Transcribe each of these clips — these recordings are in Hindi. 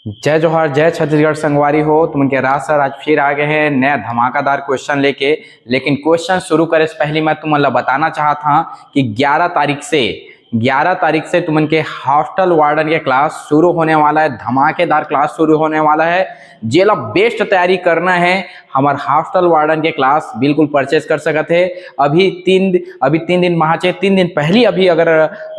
जय जोहार, जय छत्तीसगढ़ संगवारी हो। तुम के राज सर आज फिर आ गए हैं नया धमाकेदार क्वेश्चन लेके। लेकिन क्वेश्चन शुरू करे से पहले मैं तुम बताना चाहता था कि 11 तारीख से तुमन के हॉस्टल वार्डन के क्लास शुरू होने वाला है। धमाकेदार क्लास शुरू होने वाला है। जेला बेस्ट तैयारी करना है हमार हॉस्टल वार्डन के क्लास बिल्कुल परचेज कर सकते है। अभी तीन दिन महाचे 3 दिन पहले अभी अगर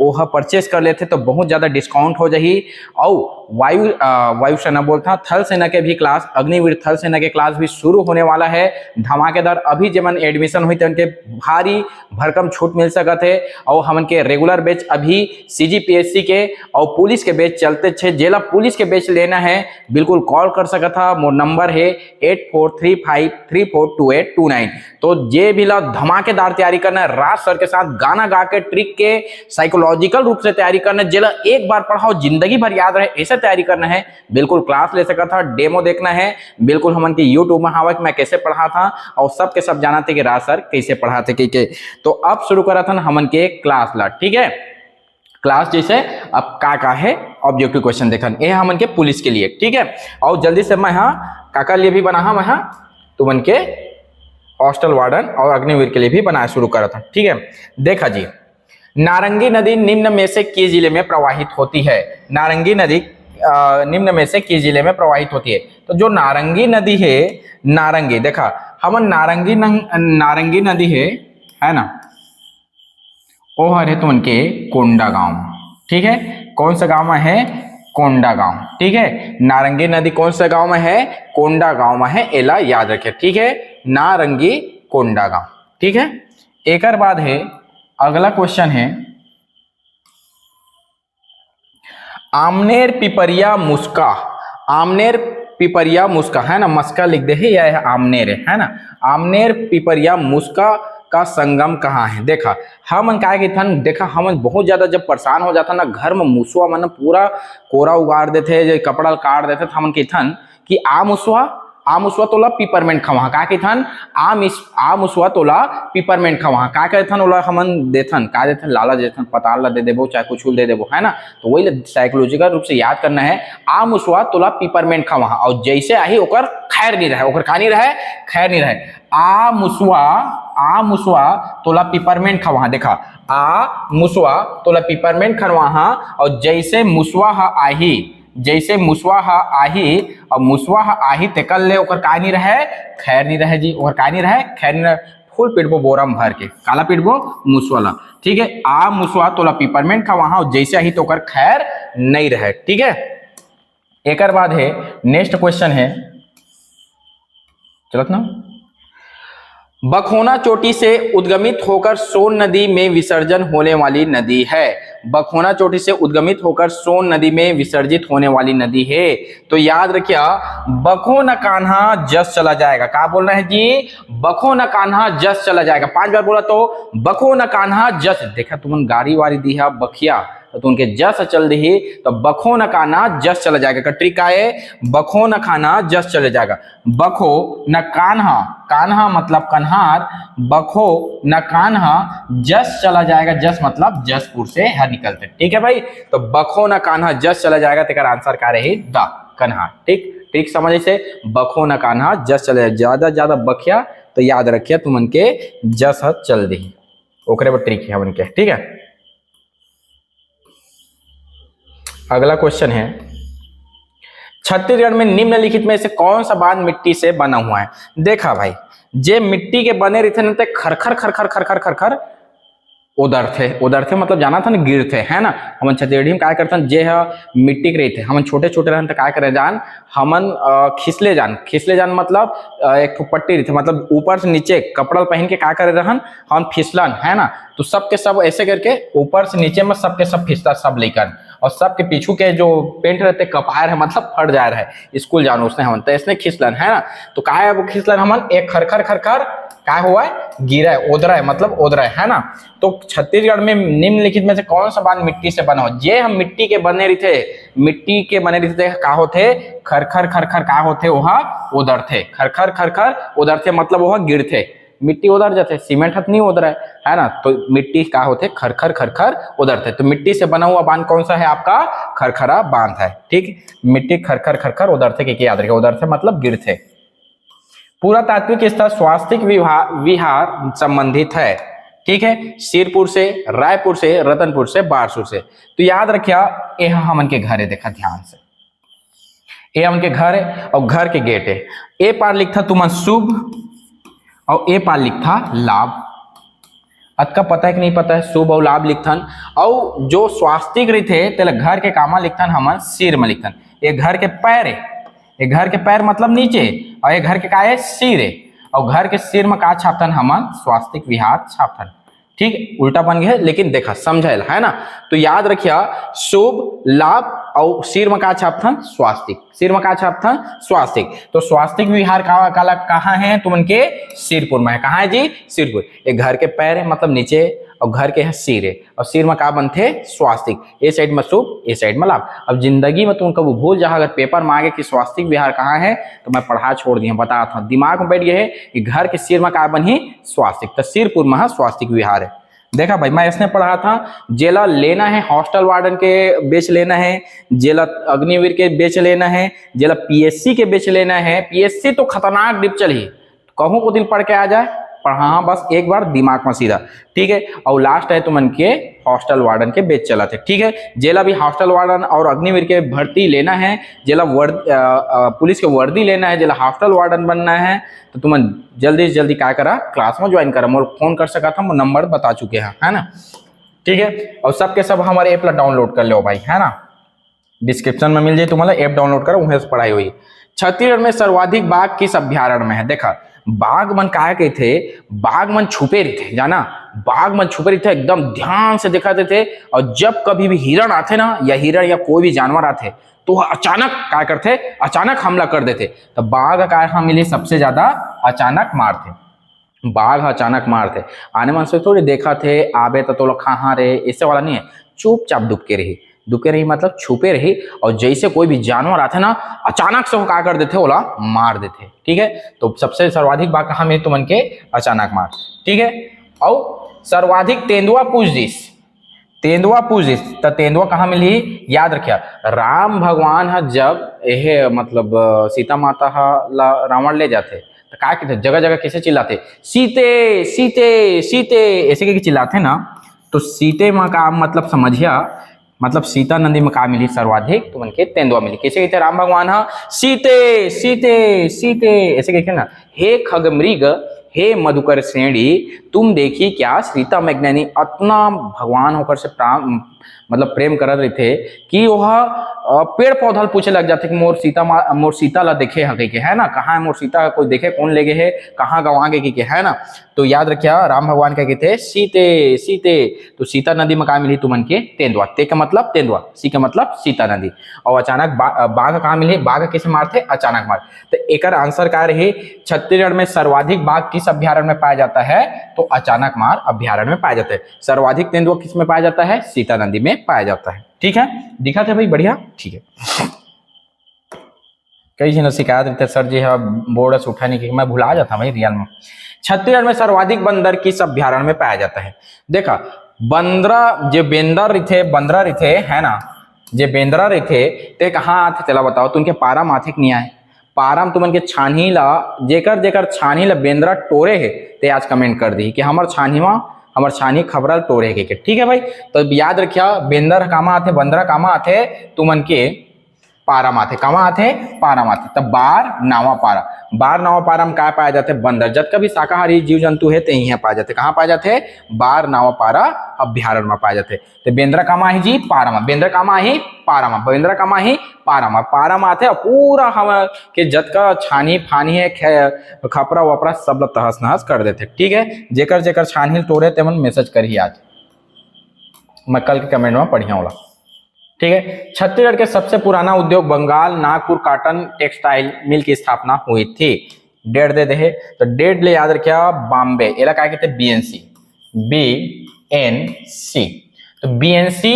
वो परचेज कर लेते तो बहुत ज़्यादा डिस्काउंट हो जाही। और वायुसेना बोलता थल सेना के भी क्लास, अग्निवीर थल सेना के क्लास भी शुरू होने वाला है धमाकेदार। अभी जमन एडमिशन हुई तो उनके भारी भरकम छूट मिल सकत है। और हमन के रेगुलर बैच अभी CGPSC के और पुलिस के बैच चलते छे। जेला पुलिस के बैच लेना है बिल्कुल कॉल कर सकता था। मोर नंबर है 8435342829। तो जे भी ला धमाकेदार तैयारी करना है राज सर के साथ गाना गा के ट्रिक के साइकोलॉजिकल रूप से तैयारी करना है। जेला एक बार पढ़ाओ जिंदगी भर याद रहे ऐसा तैयारी करना है। बिल्कुल क्लास ले सका था, डेमो देखना है। बिल्कुल हमन की यूट्यूब में हावा कि मैं कैसे पढ़ा था और सब के सब जाना थे कि राज सर कैसे पढ़ाते के। तो अब शुरू करा था हमन के क्लास ला। ठीक है, क्लास जैसे अब का है ऑब्जेक्टिव क्वेश्चन देखन ये हमन के पुलिस के लिए। ठीक है, और जल्दी से मैं काका लिए भी बना मैं तुमन के हॉस्टल वार्डन और अग्निवीर के लिए भी बनाया शुरू करा था। ठीक है, देखा जी, नारंगी नदी निम्न में से किस जिले में प्रवाहित होती है? नारंगी नदी निम्न में से किस जिले में प्रवाहित होती है? तो जो नारंगी नदी है, नारंगी देखा हमन नारंगी नदी है ना, वो है तुमन के कोंडा गांव। ठीक है, कौन सा गांव में है? कोंडा गांव। ठीक है, नारंगी नदी कौन सा गांव में है? कोंडा गांव में है। एला याद रखे। ठीक है, नारंगी कोंडा गांव। ठीक है, एक बाद है अगला क्वेश्चन है आमनेर पिपरिया मुस्का। आमनेर पिपरिया मुस्का है ना, मस्का लिख दे है या आमनेर है ना। आमनेर पिपरिया मुस्का का संगम कहाँ है? देखा हम क्या थन, देखा हम बहुत ज्यादा जब परेशान हो जाता ना घर में मूसवा मन पूरा कोरा उगाड़ देते, जो कपड़ा काट देते तो हम कहथन कि आ मुसवा तोला पिपरमेंट खवा का कहथन, आ मुसवा तोला पिपरमेंट खवा का कहथन। ओला हमन देथन का देथन, लाला देथन, पताल ला दे देबो चाहे कुछ दे देबो है ना। तो वही साइकोलॉजिकल रूप से याद करना है, आ मुसवा तोला पिपरमेंट खवा। और जैसे आई ओकर खैर नहीं रहे, ओकर का नहीं रहे, खैर नहीं रहे। आ मुसवा तोला पिपरमेंट खवा। देखा आ मुसवा तोला पिपरमेंट खरवा। और जैसे मुसवा आही और मुसवा आही तेकल ले ओकर का नहीं रहे, खैर नहीं रहे जी। ओकर का नहीं रहे, खैर नहीं रहे। फुल पिटबो बोरा में भर के, काला पिटबो मुसवाला। ठीक है, आ मुसवा तोला पिपरमेंट खवा और जैसे आही तो ओकर खैर नहीं रहे। ठीक है, एक बाद है नेक्स्ट क्वेश्चन है, चलत ना, बखोना चोटी से उद्गमित होकर सोन नदी में विसर्जन होने वाली नदी है। बखोना चोटी से उद्गमित होकर सोन नदी में विसर्जित होने वाली नदी है। तो याद रखिया, बखो न कान्हा जस चला जाएगा। क्या बोलना है जी? बखो न कान्हा जस चला जाएगा। 5 बार बोला तो बखो न कान्हा जस। देखा तुमन गाड़ी वारी दी है बखिया तो उनके जस चल दी तो बखो न कान्हा जस चला जाएगा। का ट्रिक है बखो न खाना जस चले जाएगा। बखो न कान्हा, कान्हा मतलब कन्हार, बखो न कान्हा जस चला जाएगा। जस मतलब जसपुर से है निकलते। ठीक है भाई, तो बखो न कान्हा जस चला जाएगा। तेरा आंसर क्या रही? द कन्हार। ठीक, ट्रिक समझ से बखो न कान्हा जस चले जाएगा। ज्यादा बखिया तो याद रखिए तुमन के जस चल दी ओकरे पर ट्रिक है हमन के। ठीक है, अगला क्वेश्चन है छत्तीसगढ़ में निम्नलिखित में से कौन सा बांध मिट्टी से बना हुआ है? देखा भाई, जे मिट्टी के बने रहते न खरखर खरखर खरखर खरखर उधर थे मतलब जाना था ना गिर थे है ना। हम छत्तीसगढ़ी में क्या करते हैं, जे मिट्टी के रही थे हम छोटे छोटे रहते क्या करे जान, हमन खिसले जान मतलब एक पट्टी रही थे मतलब ऊपर से नीचे कपड़ा पहन के क्या करे रहन हम फिसलन है ना। तो सबके सब ऐसे करके ऊपर से नीचे में सबके सब फिसला सब लेकर, और सबके पीछू के जो पेंट रहते कपायर है मतलब फट जा रहा है स्कूल जानो उसने हमन तो इसने खिसलन है ना। तो क्या है वो खिसलन हमन एक खरखर खरखर क्या हुआ है, गिरा है, ओदरा है मतलब ओदरा है ना। तो छत्तीसगढ़ में निम्नलिखित में से कौन सा बांध मिट्टी से बना हो? जे हम मिट्टी के बने रही थे का होते खरखर खरखर का होते वह उधर थे, खरखर खरखर उधर थे मतलब वह गिर थे। मिट्टी उधर जाते, सीमेंट हथ नहीं उधर है ना, तो मिट्टी का होते खरखर खरखर उधरते, तो मिट्टी से बना हुआ बांध कौन सा है आपका, खरखरा बांध है। ठीक, मिट्टी खरखर खरखर उधरते, क्या याद रखेगा, उधर से मतलब गिरते। पुरातात्विक स्थल स्वास्तिक विहार संबंधित है। ठीक है, सिरपुर से, रायपुर से, रतनपुर से, बारसूर से। तो याद रखिया यह हमन के घर है, देखा ध्यान से, ये हमन के घर है और घर के गेट है। ए पार लिखा तुमन शुभ और ए पार लिखा लाभ। अतका पता है कि नहीं पता है, शुभ और लाभ लिखथन। और जो स्वास्तिक रीथे तेला घर के कामा लिखथन हमन सिर में लिखथन। ये घर के पैर है, ये घर के पैर मतलब नीचे, और ये घर के का है सिर है, और घर के सिर में का छापथन हमन स्वास्तिक विहार छापथन। ठीक, उल्टा बन गया लेकिन देखा समझाइल है ना। तो याद रखिया शुभ लाभ और सिर में का छापथन स्वास्तिक, सिर में का छापथन स्वास्तिक। तो स्वास्तिक विहार कहाँ है, तुमन के सिरपुर में है। कहाँ है जी, सिरपुर। एक घर के पैर है मतलब नीचे, और घर के है सिर है, और सिर में का बनते स्वास्तिक। ए साइड में शुभ, ए साइड में लाभ। अब जिंदगी में तुम कभी भूल जा, अगर पेपर मांगे कि स्वास्तिक विहार कहाँ है, तो मैं पढ़ा छोड़ दिया, बता था, दिमाग में बैठ गया है कि घर के सिर में का बनी स्वास्तिक, तो सिरपुर में स्वास्तिक विहार है। देखा भाई, मैं इसने पढ़ा था, जेला लेना है हॉस्टल वार्डन के बेच लेना है, जेला अग्निवीर के बेच लेना है, जेला पीएससी के बेच लेना है। पीएससी तो खतरनाक डिप्चल ही, कहूं को दिल पढ़ के आ जाए, पढ़ा बस एक बार दिमाग में सीधा। ठीक है, और लास्ट है तुमन के हॉस्टल वार्डन के बेच चला थे। ठीक है, जेला भी हॉस्टल वार्डन और अग्निवीर के भर्ती लेना है, जेला पुलिस के वर्दी लेना है, जेला हॉस्टल वार्डन बनना है, तो तुमन जल्दी से जल्दी क्या करा, क्लास में ज्वाइन करा। मोर फोन कर सका था, नंबर बता चुके हैं, है ना। ठीक है, और सबके सब हमारे ऐप ला डाउनलोड कर लो भाई, है ना, डिस्क्रिप्शन में मिल जाए, तुम्हारा ऐप डाउनलोड करो, वहीं से पढ़ाई हुई। छत्तीसगढ़ में सर्वाधिक बाघ किस अभ्यारण्य में है। देखा बाघ मन का थे, बाघ मन छुपे रहते, जाना, बाघ मन छुपे रहते, एकदम ध्यान से दिखाते थे। और जब कभी भी हिरण आते ना, या हिरण या कोई भी जानवर आते, तो वह अचानक क्या करते, अचानक हमला कर देते। तो बाघ का मिले सबसे ज्यादा अचानक मारते, बाघ अचानक मारते। आने मन से थोड़ी देखा थे, आबे तो लोग कहाँ रहे, ऐसे वाला नहीं है, चुपचाप दुबके रही, दुबके रही मतलब छुपे रही। और जैसे कोई भी जानवर आते ना, अचानक से वो क्या कर देते, ओला मार देते। ठीक है, तो सबसे सर्वाधिक बाघ कहाँ मिले तुमन के, अचानक मार। ठीक है, और सर्वाधिक तेंदुआ पूछ दिस, तेंदुआ पूछ दिस, तो तेंदुआ कहाँ मिली, याद रखिया, राम भगवान है जब यह मतलब सीता माता ला रावण ले जाते, तो क्या कहते, जगह जगह कैसे चिल्लाते, सीते सीते सीते, ऐसे करके चिल्लाते ना। तो सीते माँ का मतलब समझिया, मतलब सीता नदी में का मिली सर्वाधिक, तो उनके तेंदुआ मिली। कैसे कहते, राम भगवान हा सीते सीते सीते, ऐसे कहते ना। हे खगमृग, हे मधुकर श्रेणी, तुम देखी क्या सीता मैग्नैनी इतना भगवान होकर से मतलब प्रेम कर रहे थे कि वह पेड़ पौधा पूछे लग जाते कि मोर सीता ला देखे है के, है ना, कहाँ है मोर सीता, कोई देखे कौन ले गए है, कहाँ गंवा गए कि है ना। तो याद रखिया, राम भगवान क्या कहते, सीते सीते। तो सीता नदी में कहा मिली तुमन के तेंदुआ, ते का मतलब तेंदुआ, सी का मतलब सीता नदी। और अचानक बाघ कहाँ मिले, बाघ कैसे मारते, अचानक मार। तो एक आंसर क्या रही, छत्तीसगढ़ में सर्वाधिक बाघ किस अभ्यारण्य में पाया जाता है, तो अचानक मार अभ्यारण्य में पाया जाता है। सर्वाधिक तेंदुआ किस में पाया जाता है, सीता नदी में पाया जाता है। ठीक है, दिखा था भाई, बढ़िया। ठीक है, कई जन शिकायत रहते सर जी है बोर्ड से उठाने की, मैं भुला जाता भाई रियल में। छत्तीसगढ़ में सर्वाधिक बंदर किस अभ्यारण्य में पाया जाता है। देखा बंदरा, जो बेंदर रहते, बंदरा रहते, है ना, जो बेंदरा रहते, ते कहाँ आते चला बताओ, तो उनके पारा माथे नहीं आए, पारा में तुमन के छानी ला, जेकर छानी ला बेंदरा टोरे है, ते आज कमेंट कर दी कि हमार छानी में, हमार छानी खबरल टोरे के। ठीक है भाई, तो याद रखिया, बेंदर कामा आते, बंदरा कामा आते, तुमन के पारा माथे, कामा आते, पारा माथे। तब बार नावा पारा, बार नावा पारा में क्या पाया जाते, बंदर। जब कभी शाकाहारी जीव जंतु है तो यही पाए जाते, कहाँ पाए जाते, बार नावा पारा अभ्यारण्य में पाए जाते। तो बेंद्रा कामा ही जी पारा में, बेंद्रा कामा ही पारा में, बेंद्रा कामा ही पारा में, पारा में आते। पूरा हम के जत का छानी फानी है, खपरा वपरा सब लोग तहस नहस कर देते। ठीक है, जेकर जेकर छानी तोड़े तेमन मैसेज करी आज, मैं कल के कमेंट में पढ़िया होला। ठीक है, छत्तीसगढ़ के सबसे पुराना उद्योग Bengal Nagpur cotton textile mill की स्थापना हुई थी। डेट दे दे, तो डेट ले याद रखिया, बॉम्बे, एला क्या कहते, बीएनसी, BNC। तो बीएनसी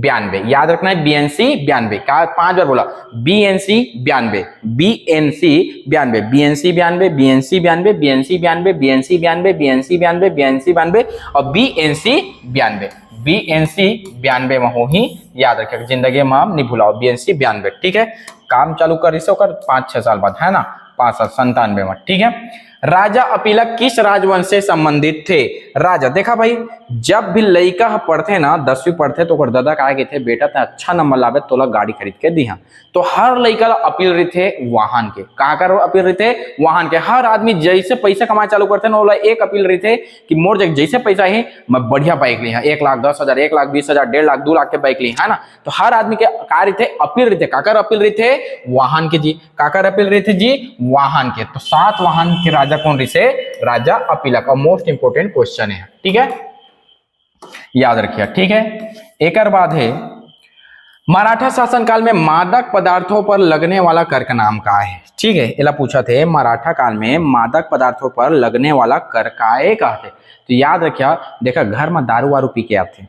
92, याद रखना है बीएनसी 92, कहा 5 बार बोला BNC 92, BNC 92, BNC 92, BNC 92, BNC 92, BNC 92, BNC 92, BNC 92 और बीएनसी 92, बीएनसी 92 में हो ही याद रखिएगा, जिंदगी में हम नहीं भुलाओ, बीएनसी 92, ठीक है। काम चालू कर इसे कर 5-6 साल बाद, है ना, 597 में, ठीक है। राजा अपीलक किस राजवंश से संबंधित थे? राजा, देखा भाई, जब भी लड़का पढ़ते ना 10वीं पढ़ते तो कर दादा कहा थे बेटा ते अच्छा नंबर लावे तो लोग गाड़ी खरीद के दिया, तो हर लड़का अपील रहे थे वाहन के, कहा कर अपील रहे थे वाहन के। हर आदमी जैसे पैसा कमाए चालू करते ना, एक अपील रही थे कि मोर जैसे पैसा ही मैं बढ़िया बाइक ली, 1,10,000, 1,20,000, 1,50,000, 2,00,000 के बाइक ली, है ना। तो हर आदमी के कार्य थे अपील रहे थे, काकर अपील रहे थे वाहन के जी, काकर अपील रहे थे जी वाहन के। तो 7 वाहन के राजा कौन रही से? राजा अपीलक। और मोस्ट इंपोर्टेंट क्वेश्चन है, ठीक है, याद रखिए, ठीक है। एक बाद है मराठा शासनकाल में मादक पदार्थों पर लगने वाला कर का नाम का है, ठीक है। इला पूछा थे मराठा काल में मादक पदार्थों पर लगने वाला कर काहे कहते, तो याद रखिए, देखा घर में दारू वारू पी के आते,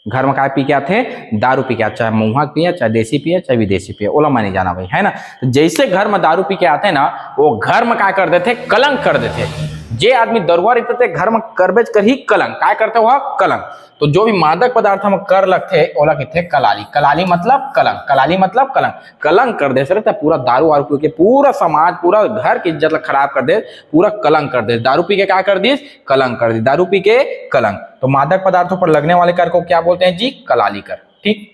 घर में क्या पी के आते? दारू पी के आते, चाहे मुहा पिए, चाहे देसी पिए, चाहे विदेशी पिए, ओला मैं नहीं जाना भाई, है ना। तो जैसे घर में दारू पी के आते ना, वो घर में क्या कर देते? कलंक कर देते। जे आदमी दरुआ रहते थे घर में करबेज कर ही कलंक, क्या करते हुआ कलंक। तो जो भी मादक पदार्थ हम कर लगते ओला कहते कलाली, कलाली मतलब कलंक, कलाली मतलब कलंक, कलंक कर दे सर, पूरा दारू वारू पी के पूरा समाज पूरा घर की इज्जत खराब कर दे, पूरा कलंक कर दे। दारू पी के क्या कर दी? कलंक कर दी, दारू पी के कलंक। तो मादक पदार्थों पर लगने वाले कर को क्या बोलते हैं जी? कलाली कर, ठीक।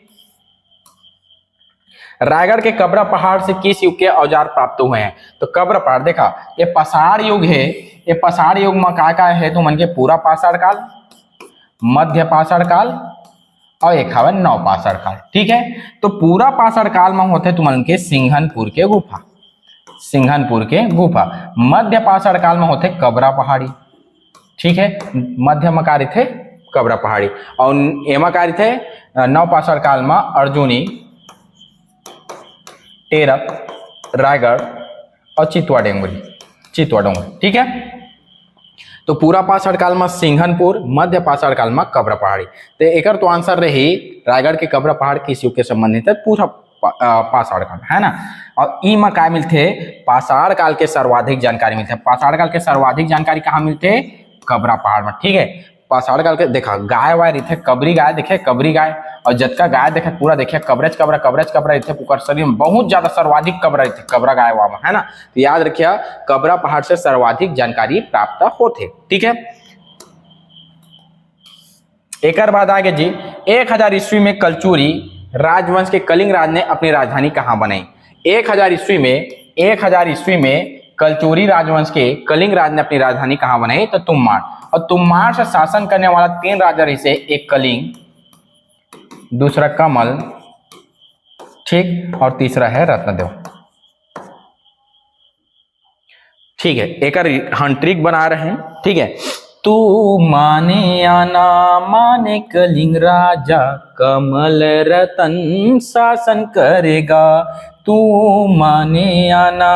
रायगढ़ के कबरा पहाड़ से किस युग के औजार प्राप्त हुए हैं? तो कब्र पहाड़, देखा ये पाषाण युग है, ये पाषाण युग में क्या है तो मन के पूरा पाषाण काल, मध्य पाषाण काल और एक हवा नव पाषाण काल, ठीक है। तो पूरा पाषाण काल में होते तुमन के सिंघनपुर के गुफा, सिंघनपुर के गुफा। मध्य पाषाण काल में होते कबरा पहाड़ी, ठीक है, मध्य मकारी थे कबरा पहाड़ी। और एमाकारी थे नव पाषाण काल में अर्जुनी, टेरक, रायगढ़ और चितवा डेंगुरी, चितवा डोंगरी, ठीक है। तो पूरा पाषाण काल में सिंघनपुर, मध्य पाषाण काल में कब्र पहाड़ी। तो एक तो आंसर रही रायगढ़ के कब्र पहाड़ किस युग के संबंधित है? पूरा पाषाण काल, है ना। और ई में क्या मिलते? पाषाण काल के सर्वाधिक जानकारी मिलते। पाषाण काल के सर्वाधिक जानकारी कहाँ मिलते? कब्रा पहाड़ में, ठीक है। पाषाण काल के देखा गाय वाय रही, कबरी गाय देखे, कबरी गाय और जतका गाय देखे पूरा देखिए कवरेज कबरा, कवरेज कबरा रही, पुकार शरीर में बहुत ज्यादा सर्वाधिक कबरा रही, कबरा गाय वहां, है ना। तो याद रखिए कबरा पहाड़ से सर्वाधिक जानकारी प्राप्त होते, ठीक है। एक बाद आगे जी 1000 ईस्वी में कलचुरी राजवंश के कलिंग राज ने अपनी राजधानी कहाँ बनाई? 1000 ईस्वी में कलचुरी राजवंश के कलिंग राज ने अपनी राजधानी कहाँ बनाई? तो तुम्मार। और तुम्मार से शासन करने वाला 3 राजा रही से, एक कलिंग, दूसरा कमल, ठीक, और तीसरा है रत्नदेव, ठीक है। एक हम ट्रिक बना रहे हैं, ठीक है। तू माने आना माने कलिंग राजा, कमल रतन शासन करेगा। तू माने आना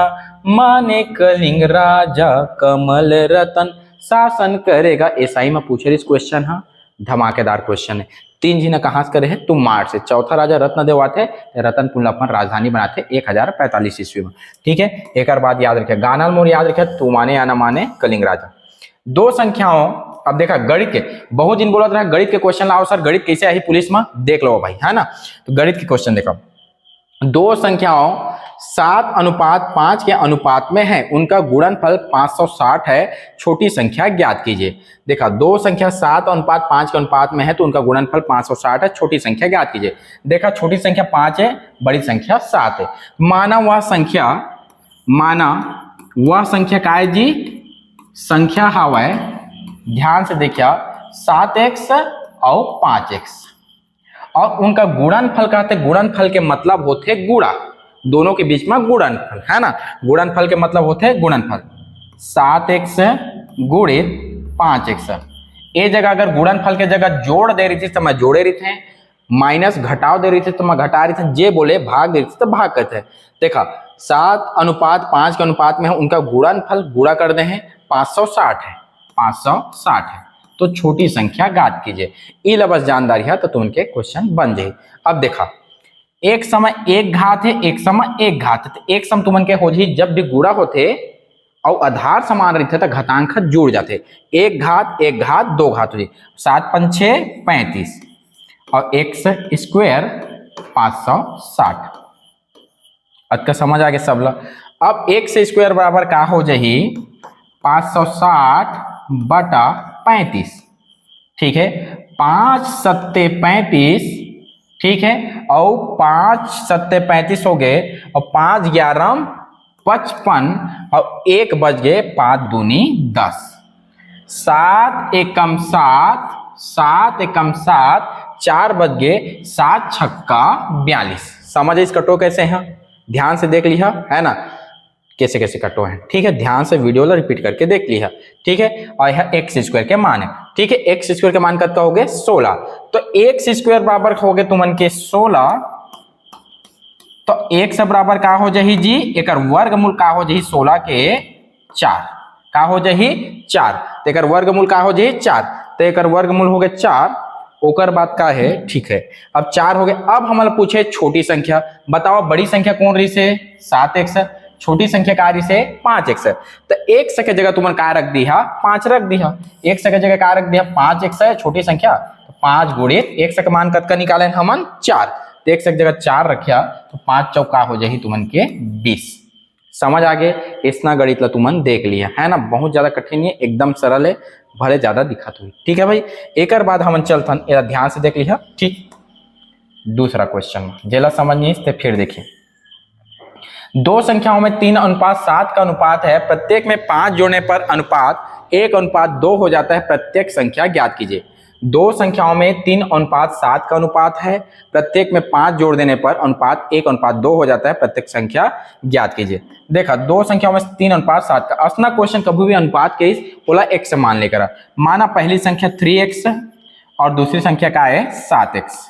माने कलिंग राजा, कमल रतन शासन करेगा। ऐसा ही मैं पूछ रही इस क्वेश्चन, हाँ धमाकेदार क्वेश्चन है। 3 जी ने कहां से करे है? तुम्मार से। चौथा राजा रत्नदेव आते, रतनपुर अपन राजधानी बनाते 1045 ईस्वी में, ठीक है। एक बात याद रखिए, गाना मोड़ याद रखिए, तू माने आना माने कलिंग राजा। 2 संख्याओं, अब देखा गणित के बहुत दिन बोला था गणित के क्वेश्चन लाओ सर, गणित कैसे आई पुलिस में, देख लो भाई, है ना। तो गणित के क्वेश्चन देखो, 2 संख्याओं 7:5 के अनुपात में है, उनका गुणनफल 560 है, छोटी संख्या ज्ञात कीजिए। देखा 2 संख्या 7:5 के अनुपात में है तो उनका गुणनफल 560 है, छोटी संख्या ज्ञात कीजिए। देखा छोटी संख्या 5 है, बड़ी संख्या 7 है। माना वह संख्या का है जी, संख्या हवा, ध्यान से देखिए 7x और 5x, और उनका गुणनफल कहते, गुणनफल के मतलब होते गुणा, दोनों के बीच में गुणनफल, है ना। गुणनफल के मतलब होते हैं गुणनफल, 7x गुणित 5x। ये जगह अगर गुणनफल के जगह जोड़ दे रही थी तो मैं जोड़े रही थे, माइनस घटाव दे रही थी तो मैं घटा रही थी, जे बोले भाग दे रही थी तो भाग करते हैं। देखा 7:5 के अनुपात में है, उनका गुणनफल गुणा कर दे हैं 560 है, 560 है, तो छोटी संख्या ज्ञात कीजिए। ई बस जानदारी है तो तुमके क्वेश्चन बन जाए। अब देखा एक समय एक घात है, एक समय एक घात है, तो एक सम तुमन के हो जी जब भी गुणा होते और आधार समान रहते तो घातांक जुड़ जाते। एक घात दो घात हो जी, 7 पंचे 35 और एक्स स्क्वायर 560। अतका समझ आ गया सब ला। अब एक्स स्क्वायर बराबर का हो जाही 560 बटा 35, ठीक है। 5 सत्ते 35, ठीक है, और 5 सत्ते 35 हो गए और 5 11 55 और 1 बज गए 5 दूनी 10, 7 एकम 7, 7 एकम 7, 4 बज गए, 7 छक्का 42। समझ इस कटो कैसे हैं, ध्यान से देख लिया है ना कैसे कैसे कटो है, ठीक है। ध्यान से वीडियो ला रिपीट करके देख लिया, ठीक है। और यह एक्स स्क्वायर के मान है, ठीक है। एक्स स्क्वायर के मान कितना हो गए 16, तो एक्स स्क्वायर बराबर हो गए तुमन के 16, तो एक्स बराबर का हो जाही जी एक वर्गमूल का हो जाही 16 के 4, का हो जाही 4, तो एक वर्गमूल का हो जाही 4, तो एक वर्गमूल हो गए 4, ओकर बात का है, ठीक है। अब 4 हो गए। अब हम पूछे छोटी संख्या, बताओ बड़ी संख्या कौन रही से 7x, छोटी संख्या का रही से 5x, तो x के जगह तुमने का रख दिया 5 रख दिया, x के जगह का रख दिया 5x है छोटी संख्या, तो 5 गुणित x का मान कतका निकाले हमन 4, तो x की जगह 4 रखिया, तो 5 चौका हो जाही तुमन के 20। समझ आ गए, इतना गणित ला तुमन देख लिया है ना, बहुत ज्यादा कठिन है, एकदम सरल है, भले ज्यादा दिखत हुई, ठीक है भाई। एक बाद हम चलथन ध्यान से देख लिया, ठीक। दूसरा क्वेश्चन जेला समझ नहीं तो फिर देखिए, दो संख्याओं में 3:7 का अनुपात है, प्रत्येक में 5 जोड़ने पर अनुपात 1:2 हो जाता है, प्रत्येक संख्या ज्ञात कीजिए। दो संख्याओं में 3:7 का अनुपात है, प्रत्येक में 5 जोड़ देने पर अनुपात 1:2 हो जाता है, प्रत्येक संख्या ज्ञात कीजिए। देखा दो संख्याओं में 3:7 का असना क्वेश्चन कभी भी अनुपात के बोला x मान लेकर, माना पहली संख्या 3x और दूसरी संख्या का है 7x।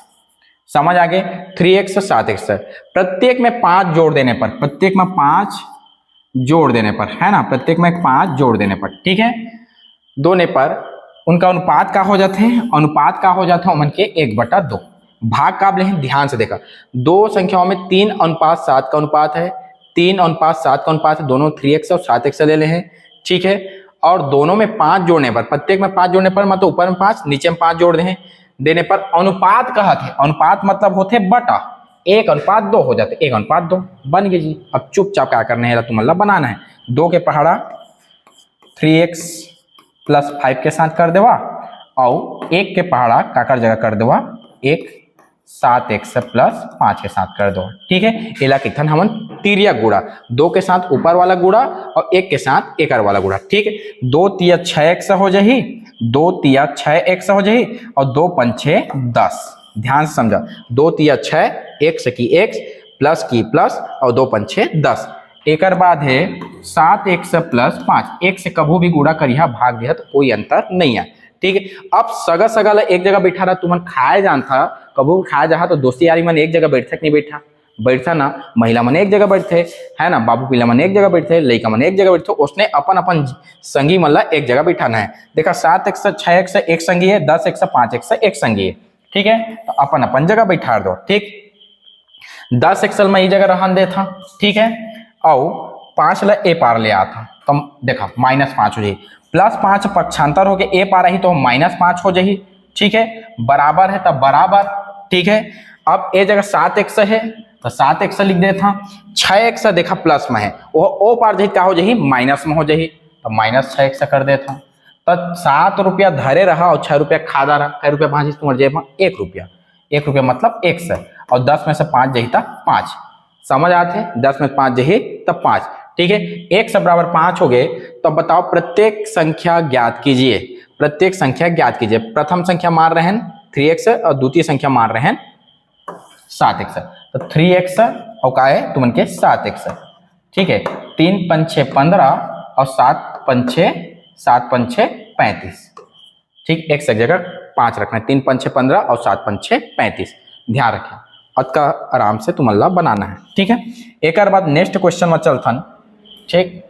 समझ आ गए, 3x 7x, प्रत्येक में 5 जोड़ देने पर, प्रत्येक में 5 जोड़ देने पर है ना, प्रत्येक में 5 जोड़ देने पर, ठीक है, दोने पर उनका अनुपात का हो जाते हैं, अनुपात का हो जाता है उमन के 1/2। भाग का लें ध्यान से देखा, दो संख्याओं में 3:7 का अनुपात है, 3:7 का अनुपात है, दोनों 3x और 7x ले ले हैं, ठीक है। और दोनों में 5 जोड़ने पर, प्रत्येक में 5 जोड़ने पर मतलब ऊपर में 5 नीचे में 5 जोड़ देने पर अनुपात कहते हैं, अनुपात मतलब होते बटा 1:2 हो जाते, 1:2 बन गए जी। अब चुपचाप क्या करना है तुम्हारा बनाना है, 2 के पहाड़ा 3x + 5 के साथ कर देवा और 1 के पहाड़ा काकर जगह कर देवा 7x + 5 के साथ कर दो, ठीक है। इला किथन हमन तिरिया गुड़ा, 2 के साथ ऊपर वाला गुड़ा और 1 के साथ एकर वाला गुड़ा, ठीक है। 2 तिया 6x हो जाही, 2 तिया 6x हो जाही और 2 पंचे 10। ध्यान से समझा, 2 तिया 6, x की x प्लस की प्लस और 2 पंचे 10। एकर बाद है 7x + 5, एक से कभू भी गुड़ा करिया भाग दिया तो कोई अंतर नहीं है, ठीक है। अब सगा सगा ला एक जगह बैठा रहा, तुमन खाए जान था कबू खाए जहा तो दोस्ती यारी मन एक जगह बैठे नहीं बैठा ना, महिला मन एक जगह बैठते है ना, बाबू पिला मन एक जगह बैठते, लड़का मन एक जगह बैठते, उसने अपन अपन संगी मन ला एक जगह बैठाना है। देखा 7x 6x एक संगी है, 10x 5x एक संगी है, ठीक है, तो अपन अपन जगह बैठा दो, ठीक। 10x में ये जगह रहन दे था, ठीक है, और 5 ला ए पार ले आता, तो देखा -5 हो जाए, +5 पक्षांतर हो गए, ए पार रही तो -5 हो जाए, ठीक है, बराबर है तब बराबर, ठीक है। अब ए जगह 7x है तो 7x लिख दे था, 6x देखा प्लस में है, वो ओ पार जाही क्या हो जाही माइनस में हो जाही, तो -6x कर दे था, तो 7 रुपया धरे रहा और 6 रुपया खादा रहा, कै रुपया भाजी तुम्हारे जेब में 1 रुपया, 1 रुपया मतलब x है, और 10 में से 5 जाही था 5। समझ आते, 10 में 5 जाही तब 5, ठीक है। x बराबर 5 हो गए, तो बताओ प्रत्येक संख्या ज्ञात कीजिए, प्रत्येक संख्या ज्ञात कीजिए। प्रथम संख्या मार रहे हैं 3x और द्वितीय संख्या मार रहे हैं 7x, तो 3x और का है तुमन के 7x, ठीक है। 3 पंचे 15 और 7 पंचे 35, ठीक, x की जगह 5 रखना है, 3 पंचे 15 और 7 पंचे 35, ध्यान रखें, अतका आराम से तुम्हारा बनाना है, ठीक है। एक बाद नेक्स्ट क्वेश्चन में चलथन, ठीक।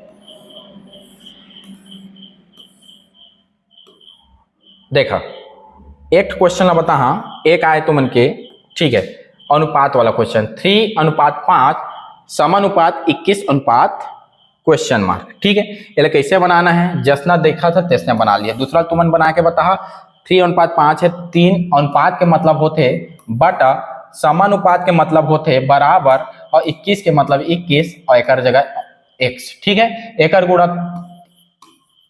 देखा एक क्वेश्चन ला बता, हाँ एक आए तो मन के, ठीक है, अनुपात वाला क्वेश्चन 3:5 समानुपात 21:, क्वेश्चन मार्क, ठीक है। ये कैसे बनाना है, जसना देखा था तैसने बना लिया। दूसरा तुमन बना के बता, 3:5 है, 3 अनुपात के मतलब होते बटा, समानुपात के मतलब होते बराबर, और 21 के मतलब 21 और एक जगह x, ठीक है। एक गुणा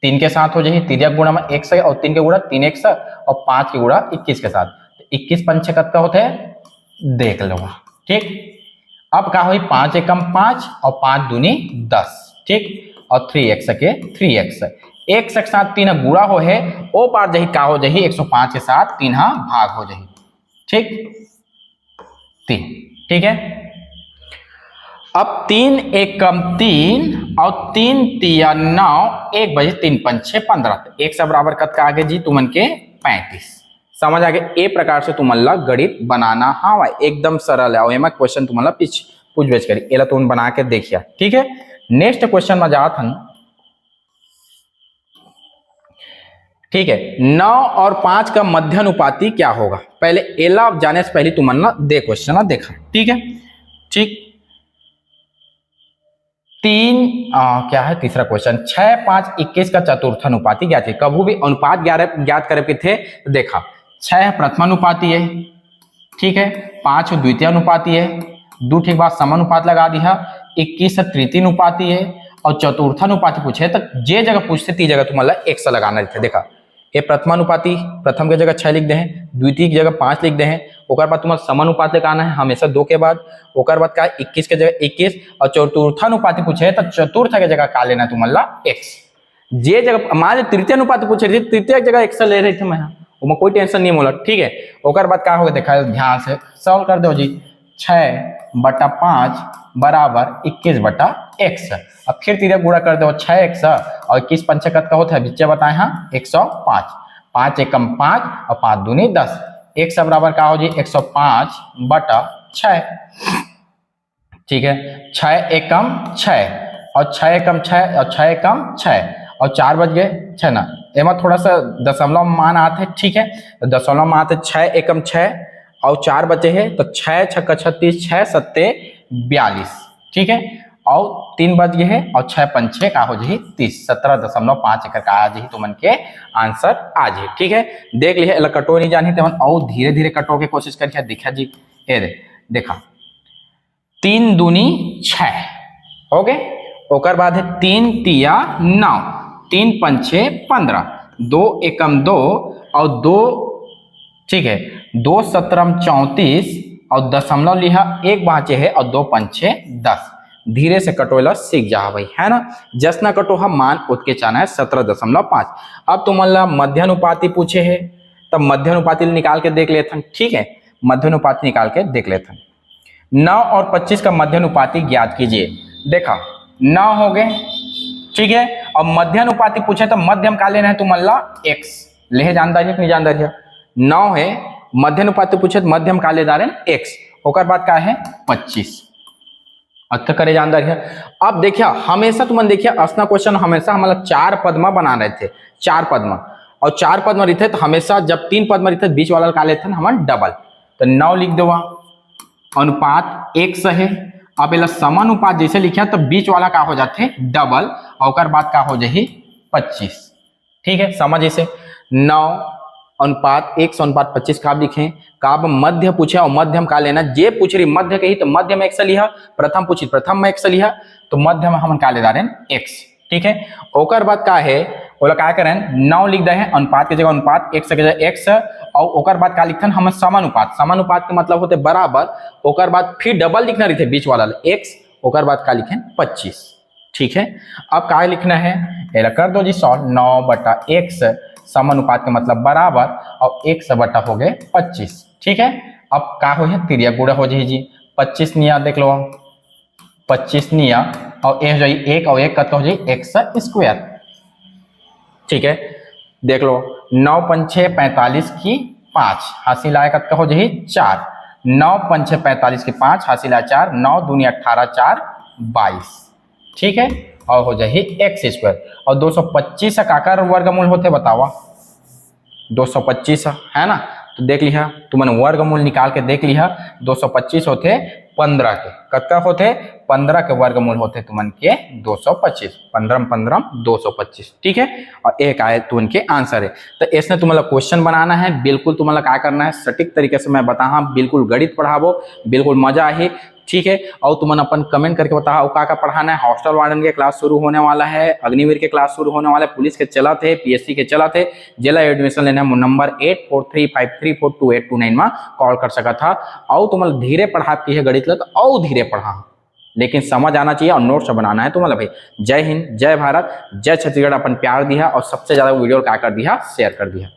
3 के साथ हो जाए, 3 गुणा में x है और 3 के गुणा 3x और 5 के गुणा 21 के साथ, 21 पंचे कत्ता होते हैं देख लो, ठीक। अब का हुई 5 एकम 5 और 5 दूनी 10, ठीक, और 3x के 3x, x के साथ 3 गुणा हो है, ओ पार जही का हो जाही 105 के साथ 3 भाग हो जाही, ठीक, 3, ठीक है। अब 3 एकम 3 और 3 तिया 9, 1 बजे 3 पंचे 15, एक सब बराबर कत का आगे जी तुमन के 35, समझ आगे। ए प्रकार से तुमन गणित बनाना, हाँ एकदम सरल है, और एमा क्वेश्चन तुमन पूछ बेच करी, एला तुम बना के देखिया, ठीक है। नेक्स्ट क्वेश्चन में जात हन, ठीक है, 9 और 5 का मध्यानुपाती क्या होगा। पहले एला जाने से पहले तुमन दे क्वेश्चन देखा, ठीक है, ठीक। 3 क्या है तीसरा क्वेश्चन, 6, 5, 21 का चतुर्थानुपाती ज्ञात है। कभी भी अनुपात ज्ञात करे के थे, देखा 6 प्रथमानुपाती है, ठीक है, 5 द्वितीय अनुपाती है, 2 ठीक बात समानुपात लगा दिया, 21 तृतीय अनुपाती है, और चतुर्थानुपाती पूछे तो जे जगह पूछते ती जगह तुम्हारा 1 से लगाना रहते। देखा ये प्रथमानुपाती, प्रथम के जगह 6 लिख दे हैं, द्वितीय की जगह 5 लिख दे हैं, ओकर बाद तुम्हारा समानुपात लगाना है हमेशा 2 के बाद, ओकर बाद का 21 के जगह 21, और चतुर्थानुपाती पूछे तो चतुर्थ के जगह का लेना तुम्हारा x। जे जगह मान तृतीय अनुपाती पूछे थे, तृतीय जगह x ले रहे थे मैं, वो कोई टेंशन नहीं मोला, ठीक है। ओकर बाद का होगा देखा ध्यान से सॉल्व कर दो जी, 6/5 बराबर 21/x। अब फिर तीन गुणा कर दो 6x और 21 पंचे कत का होता है बीचे बताए, हाँ 105, 5 एकम 5 और 5 दूनी 10, एक सब बराबर का हो जी 105/6, ठीक है। 6 एकम 6 और 6 एकम 6 और 6 एकम 6 और 4 बज गए 6 ना, एमा थोड़ा सा दशमलव मान आते हैं, ठीक है, दशमलव मान आते 6 एकम 6 और 4 बचे हैं, तो 6 छक्का 36, 6 सत्ते 42, ठीक है, और 3 बज गए हैं, और 6 पंचे का हो जाए 30, 17.5 एकड़ का आ जाए तो मन के आंसर आ जाए, ठीक है। देख लिया कटो नहीं जानी तो और धीरे धीरे कटो के कोशिश करिए, देखा जी ये देखा 3 दूनी 6 हो गए, ओकर बाद है 3 तिया 9, 3 पंचे 15, 2 एकम 2 और 2, ठीक है, 2 सत्रम 34 और दशमलव लिहा 1 बाचे है, और 2 पंचे 10, धीरे से कटोला सीख जा भाई, है ना। जसना कटो हम मान उतके चाना है 17.5। अब तुम्हारा मध्यानुपाती पूछे है, तब मध्यानुपाती निकाल के देख लेते हैं, ठीक है, मध्यानुपाती निकाल के देख लेते हैं। 9 और 25 का मध्यानुपाती ज्ञात कीजिए। देखा 9 हो गए, ठीक है, और मध्यानुपाती पूछे तो मध्यम का लेना है तुम्हारा x, ले जानदारी नहीं जानदारी है, 9 है, मध्यानुपाती पूछे तो मध्यम का ले जा रहे x, ओकर बाद का है 25, अच्छा करे जानदारी है। अब देखिए हमेशा तुम देखिए असना क्वेश्चन हमेशा हमारा 4 पद्मा बना रहे थे, 4 पद्मा, और 4 पद्मा रहते तो हमेशा जब 3 पद्मा रहते बीच वाला का लेते हम डबल, तो 9 लिख दो, अनुपात 1 है। अब इला समानुपात जैसे लिखा तो बीच वाला का हो जाते डबल, और बाद का हो जाए 25, ठीक है, समझ इसे 9 अनुपात 1 अनुपात 25 का लिखे, का मध्य पूछे और मध्यम का लेना, जे पूछ रही मध्य कही तो मध्य में x लिया, प्रथम पूछी प्रथम में x लिया, तो मध्य में हम का ले रहे हैं x, ठीक है। ओकर बाद का है बोला क्या करें 9 लिख दे हैं, अनुपात की जगह अनुपात, x की जगह x, और ओकर बाद का लिखते हैं हम समानुपात, समानुपात के मतलब होते बराबर, ओकर बाद फिर डबल लिखना रहते बीच वाला x, ओकर बाद का लिखें 25, ठीक है। अब क्या लिखना है ये कर दो जी 9/x, समानुपात के मतलब बराबर, और 1/, हो गए 25, ठीक है। अब क्या हो है तिरिया गुड़ा हो जाए जी, 25 निया देख लो, 25 निया और ए हो जाए 1 और 1 कत हो जाए x², ठीक है, देख लो 9 पंचे 45 की 5 हासिल आए कत का हो जाए 4, 9 पंचे 45 की 5 हासिल आए 4, 9 दूनी 18, 4 22, ठीक है, और हो जाए x², और 225 का आकार वर्गमूल होते बतावा 225 है ना। तो देख लिया तुमने वर्गमूल निकाल के देख लिया 225 होते 15 के कतका होते 15 के वर्गमूल होते तुमन के 225 15 225 ठीक है। और एक आए तुमन के आंसर है। तो इसमें तुम्हारा क्वेश्चन बनाना है बिल्कुल तुम्हारा क्या करना है सटीक तरीके से मैं बता बिल्कुल गणित पढ़ाबो बिल्कुल मजा आही ठीक है। और तुमन अपन कमेंट करके बताओ का पढ़ाना है। हॉस्टल वार्डन के क्लास शुरू होने वाला है, अग्निवीर के क्लास शुरू होने वाला है, पुलिस के चला थे, पीएससी के चला थे। जिला एडमिशन लेना है नंबर 8435342829 में कॉल कर सका था। और तुम्हारा धीरे पढ़ा की है गणित लग और धीरे पढ़ा लेकिन समझ आना चाहिए और नोट्स बनाना है तुम्हारा भाई। जय हिंद, जय भारत, जय छत्तीसगढ़। अपन प्यार दिया और सबसे ज्यादा वीडियो क्या कर दिया शेयर कर दिया।